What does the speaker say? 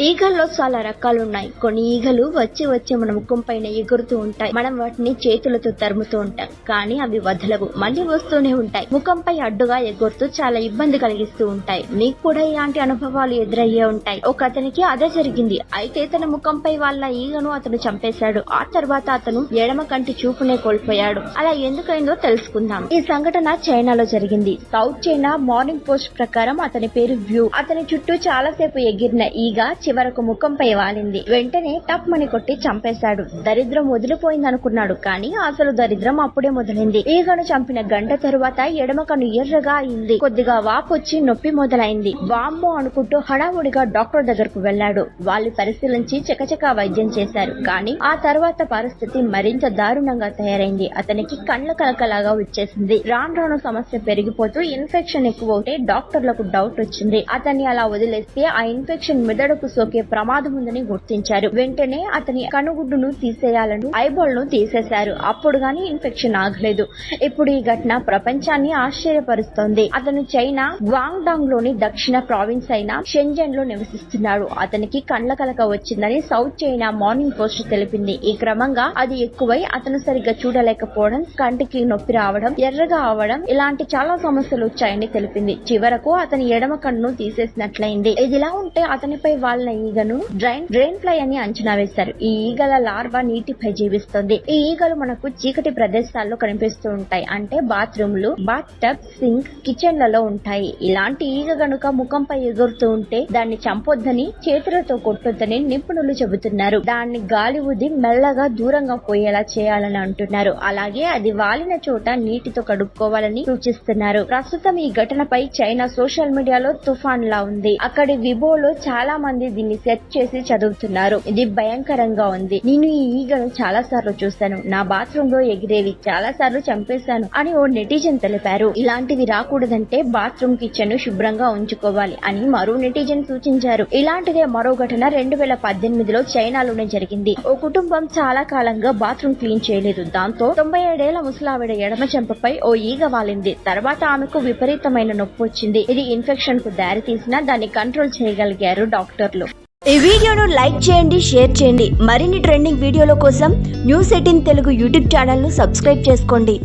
ఈగల్లో చాలా రకాలున్నాయి. కొన్ని ఈగలు వచ్చి మన ముఖం పైన ఎగురుతూ ఉంటాయి. మనం వాటిని చేతులతో తరుముతూ ఉంటాం, కానీ అవి వదలవు, మళ్ళీ వస్తూనే ఉంటాయి. ముఖంపై అడ్డుగా ఎగురుతూ చాలా ఇబ్బంది కలిగిస్తూ ఉంటాయి. మీకు కూడా ఇలాంటి అనుభవాలు ఎదురయ్యే ఉంటాయి. ఒక అతనికి అదే జరిగింది. అయితే తన ముఖంపై వాళ్ళ ఈగను అతను చంపేశాడు. ఆ తర్వాత అతను ఎడమ కంటి చూపునే కోల్పోయాడు. అలా ఎందుకైందో తెలుసుకుందాం. ఈ సంఘటన చైనాలో జరిగింది. సౌత్ చైనా మార్నింగ్ పోస్ట్ ప్రకారం అతని పేరు వ్యూ. అతని చుట్టూ చాలాసేపు ఎగిరిన ఈగ చివరకు ముఖంపై వాలింది. వెంటనే టప్ మని కొట్టి చంపేశాడు. దరిద్రం వదిలిపోయిందనుకున్నాడు, కానీ అసలు దరిద్రం అప్పుడే మొదలైంది. ఈగను చంపిన గంట తరువాత ఎడమ కన్ను ఎర్రగా అయింది. కొద్దిగా వాపొచ్చి నొప్పి మొదలైంది. వామ్మో అనుకుంటూ హడావుడిగా డాక్టర్ దగ్గరకు వెళ్లాడు. వాళ్ళు పరిశీలించి చకచకా వైద్యం చేశారు, కానీ ఆ తర్వాత పరిస్థితి మరింత దారుణంగా తయారైంది. అతనికి కళ్ళ కలకలాగా వచ్చేసింది. రాను సమస్య పెరిగిపోతూ ఇన్ఫెక్షన్ ఎక్కువవుతే డాక్టర్లకు డౌట్ వచ్చింది. అతన్ని అలా వదిలేస్తే ఆ ఇన్ఫెక్షన్ మెదడుకు సోకే ప్రమాదం ఉందని గుర్తించారు. వెంటనే అతని కనుగుడ్డును తీసేయాలని ఐబాల్ ను తీసేశారు. అప్పుడు గానీ ఇన్ఫెక్షన్ ఆగలేదు. ఇప్పుడు ఈ ఘటన ప్రపంచాన్ని ఆశ్చర్యపరుస్తోంది. అతను చైనా గ్వాంగ్డాంగ్ లోని దక్షిణ ప్రావిన్స్ అయిన షెంజన్ లో నివసిస్తున్నాడు. అతనికి కండ్ల కలక వచ్చిందని సౌత్ చైనా మార్నింగ్ పోస్ట్ తెలిపింది. ఈ క్రమంగా అది ఎక్కువై అతను సరిగ్గా చూడలేకపోవడం, కంటికి నొప్పి రావడం, ఎర్రగా అవడం ఇలాంటి చాలా సమస్యలు వచ్చాయని తెలిపింది. చివరకు అతని ఎడమ కన్ను తీసేసినట్లయింది. ఇదిలా ఉంటే అతనిపై వాళ్ళ ఈగను డ్రైన్ ఫ్లై అని అంచనా వేశారు. ఈ ఈగల లార్వా నీటిపై జీవిస్తుంది. ఈ ఈగలు మనకు చీకటి ప్రదేశాల్లో కనిపిస్తూ ఉంటాయి. అంటే బాత్రూమ్లు, బాత్ టబ్, సింక్, కిచెన్ లలో ఉంటాయి. ఇలాంటి ఈగ గనుక ముఖంపై ఎగురుతూ ఉంటే దాన్ని చంపొద్దని, చేతులతో కొట్టొద్దని నిపుణులు చెబుతున్నారు. దాన్ని గాలి ఊది మెల్లగా దూరంగా పోయేలా చేయాలని అంటున్నారు. అలాగే అది వాలిన చోట నీటితో కడుక్కోవాలని సూచిస్తున్నారు. ప్రస్తుతం ఈ ఘటనపై చైనా సోషల్ మీడియాలో తుఫాన్ లా ఉంది. అక్కడి విబోలో చాలా మంది దీన్ని సెర్చ్ చేసి చదువుతున్నారు. ఇది భయంకరంగా ఉంది. నేను ఈ ఈగను చాలా సార్లు చూశాను. నా బాత్రూమ్ లో ఎగిరేవి, చాలా సార్లు చంపేశాను అని ఓ నెటిజన్ తెలిపారు. ఇలాంటివి రాకూడదంటే బాత్రూమ్, కిచెన్ శుభ్రంగా ఉంచుకోవాలి అని మరో నెటిజన్ సూచించారు. ఇలాంటిదే మరో ఘటన 2018లో చైనాలోనే జరిగింది. ఓ కుటుంబం చాలా కాలంగా బాత్రూమ్ క్లీన్ చేయలేదు. దాంతో 97 ఏళ్ల ముసలావిడ ఎడమ చెంపపై ఓ ఈగ వాలింది. తర్వాత ఆమెకు విపరీతమైన నొప్పి వచ్చింది. ఇది ఇన్ఫెక్షన్ కు దారి తీసినా దాన్ని కంట్రోల్ చేయగలిగారు డాక్టర్లు. ఈ వీడియోను లైక్ చేయండి, షేర్ చేయండి. మరిన్ని ట్రెండింగ్ వీడియోల కోసం న్యూస్ 18 తెలుగు యూట్యూబ్ ఛానల్ ను సబ్స్క్రైబ్ చేసుకోండి.